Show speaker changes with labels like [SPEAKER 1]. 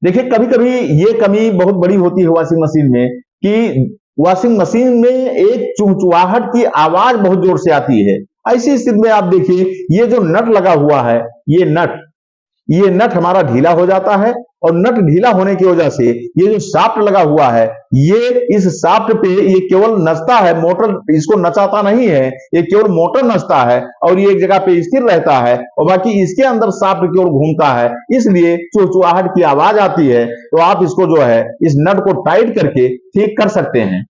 [SPEAKER 1] देखिए कभी कभी ये कमी बहुत बड़ी होती है वॉशिंग मशीन में कि वॉशिंग मशीन में एक चुहचुहाहट की आवाज बहुत जोर से आती है। ऐसी स्थिति में आप देखिए ये जो नट लगा हुआ है, ये नट हमारा ढीला हो जाता है, और नट ढीला होने की वजह से ये जो शाफ्ट लगा हुआ है, ये इस शाफ्ट पे ये केवल नचता है, मोटर इसको नचाता नहीं है, ये केवल मोटर नचता है और ये एक जगह पे स्थिर रहता है और बाकी इसके अंदर शाफ्ट की ओर घूमता है, इसलिए चुहचुहाहट की आवाज आती है। तो आप इसको जो है इस नट को टाइट करके ठीक कर सकते हैं।